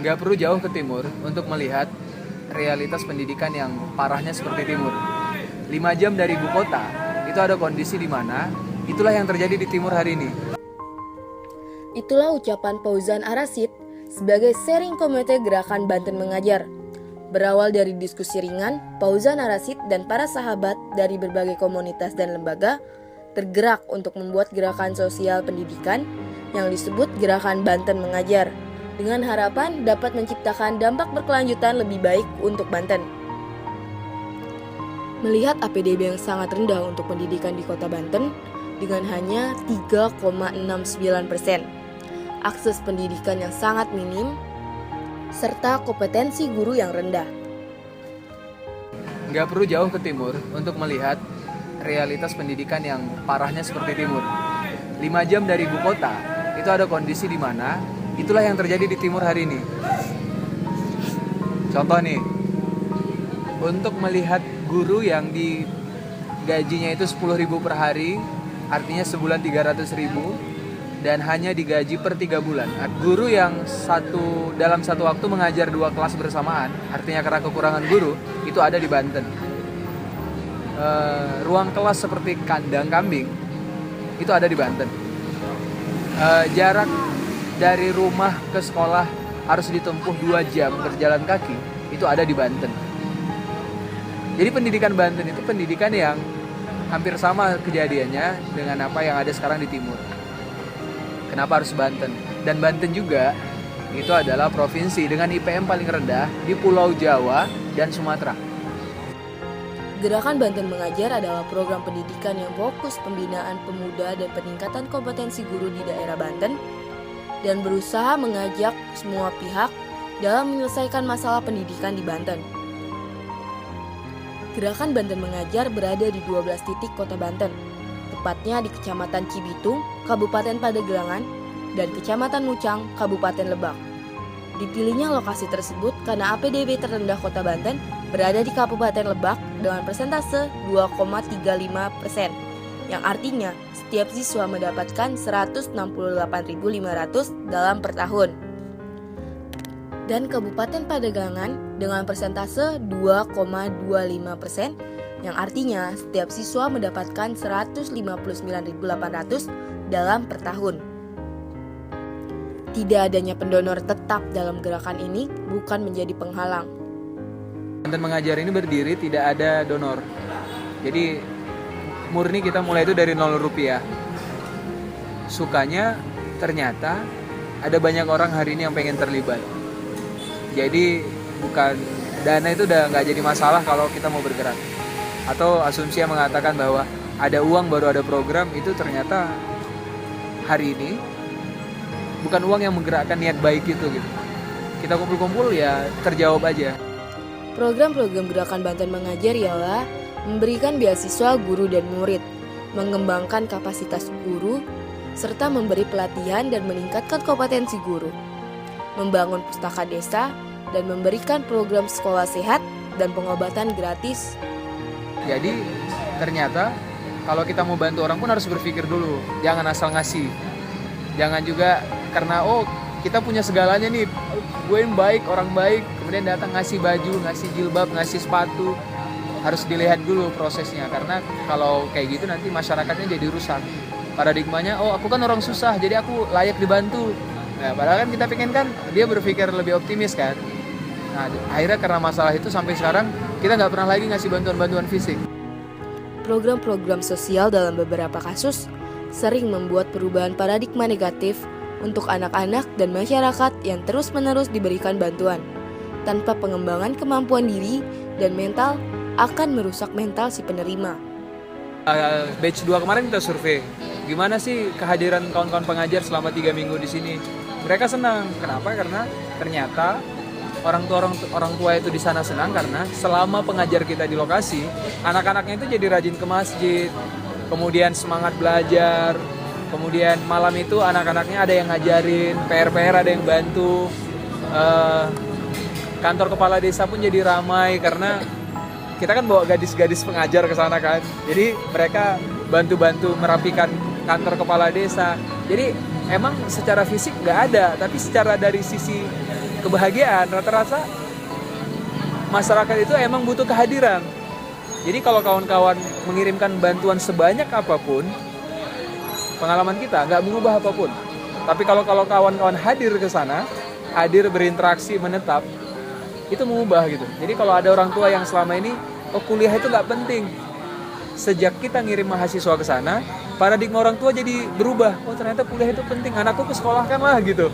Nggak perlu jauh ke timur untuk melihat realitas pendidikan yang parahnya seperti timur. 5 jam dari ibu kota, itu ada kondisi di mana itulah yang terjadi di timur hari ini. Itulah ucapan Fauzan Arasid sebagai sharing komite Gerakan Banten Mengajar. Berawal dari diskusi ringan, Fauzan Arasid dan para sahabat dari berbagai komunitas dan lembaga tergerak untuk membuat gerakan sosial pendidikan yang disebut Gerakan Banten Mengajar, dengan harapan dapat menciptakan dampak berkelanjutan lebih baik untuk Banten. Melihat APDB yang sangat rendah untuk pendidikan di Kota Banten dengan hanya 3,69%, akses pendidikan yang sangat minim, serta kompetensi guru yang rendah. Nggak perlu jauh ke timur untuk melihat realitas pendidikan yang parahnya seperti timur. 5 jam dari ibu kota, itu ada kondisi di mana itulah yang terjadi di timur hari ini. Contoh nih, untuk melihat guru yang di gajinya itu 10.000 per hari, artinya sebulan 300.000, dan hanya digaji per 3 bulan. Guru yang dalam satu waktu mengajar 2 kelas bersamaan, artinya karena kekurangan guru, itu ada di Banten. Ruang kelas seperti kandang kambing, itu ada di Banten. Jarak dari rumah ke sekolah harus ditempuh 2 jam berjalan kaki, itu ada di Banten. Jadi pendidikan Banten itu pendidikan yang hampir sama kejadiannya dengan apa yang ada sekarang di timur. Kenapa harus Banten? Dan Banten juga itu adalah provinsi dengan IPM paling rendah di Pulau Jawa dan Sumatera. Gerakan Banten Mengajar adalah program pendidikan yang fokus pembinaan pemuda dan peningkatan kompetensi guru di daerah Banten dan berusaha mengajak semua pihak dalam menyelesaikan masalah pendidikan di Banten. Gerakan Banten Mengajar berada di 12 titik kota Banten, tepatnya di Kecamatan Cibitung, Kabupaten Pandeglang, dan Kecamatan Mucang, Kabupaten Lebak. Dipilihnya lokasi tersebut karena APDB terendah kota Banten berada di Kabupaten Lebak dengan persentase 2,35%, yang artinya setiap siswa mendapatkan 168.500 dalam per tahun. Dan Kabupaten Pandeglang dengan persentase 2,25%, yang artinya setiap siswa mendapatkan 159.800 dalam per tahun. Tidak adanya pendonor tetap dalam gerakan ini bukan menjadi penghalang. Banten Mengajar ini berdiri tidak ada donor. Jadi murni kita mulai itu dari 0 rupiah. Sukanya ternyata ada banyak orang hari ini yang pengen terlibat. Jadi bukan dana itu udah nggak jadi masalah kalau kita mau bergerak. Atau asumsi yang mengatakan bahwa ada uang baru ada program, itu ternyata hari ini bukan uang yang menggerakkan niat baik itu gitu. Kita kumpul-kumpul ya terjawab aja. Program-program Gerakan Banten Mengajar ialah memberikan beasiswa guru dan murid, mengembangkan kapasitas guru, serta memberi pelatihan dan meningkatkan kompetensi guru, membangun pustaka desa, dan memberikan program sekolah sehat dan pengobatan gratis. Jadi ternyata kalau kita mau bantu orang pun harus berpikir dulu, jangan asal ngasih. Jangan juga karena kita punya segalanya nih, gue yang baik, orang baik, kemudian datang ngasih baju, ngasih jilbab, ngasih sepatu. Harus dilihat dulu prosesnya, karena kalau kayak gitu nanti masyarakatnya jadi rusak. Paradigmanya, aku kan orang susah, jadi aku layak dibantu. Nah, padahal kan kita pengen kan dia berpikir lebih optimis kan. Nah, akhirnya karena masalah itu sampai sekarang kita nggak pernah lagi ngasih bantuan-bantuan fisik. Program-program sosial dalam beberapa kasus sering membuat perubahan paradigma negatif untuk anak-anak dan masyarakat yang terus-menerus diberikan bantuan. Tanpa pengembangan kemampuan diri dan mental akan merusak mental si penerima. Batch 2 kemarin kita survei, gimana sih kehadiran kawan-kawan pengajar selama 3 minggu di sini? Mereka senang. Kenapa? Karena ternyata orang tua itu di sana senang karena selama pengajar kita di lokasi, anak-anaknya itu jadi rajin ke masjid, kemudian semangat belajar, kemudian malam itu anak-anaknya ada yang ngajarin, PR-PR ada yang bantu, kantor kepala desa pun jadi ramai karena kita kan bawa gadis-gadis pengajar ke sana kan, jadi mereka bantu-bantu merapikan kantor kepala desa. Jadi emang secara fisik nggak ada, tapi secara dari sisi kebahagiaan. Rata-rata masyarakat itu emang butuh kehadiran. Jadi kalau kawan-kawan mengirimkan bantuan sebanyak apapun, pengalaman kita nggak mengubah apapun. Tapi kalau kawan-kawan hadir ke sana, hadir berinteraksi, menetap, itu mengubah gitu. Jadi kalau ada orang tua yang selama ini, oh kuliah itu nggak penting. Sejak kita ngirim mahasiswa ke sana, paradigma orang tua jadi berubah. Oh ternyata kuliah itu penting, anakku ke sekolah kan lah gitu.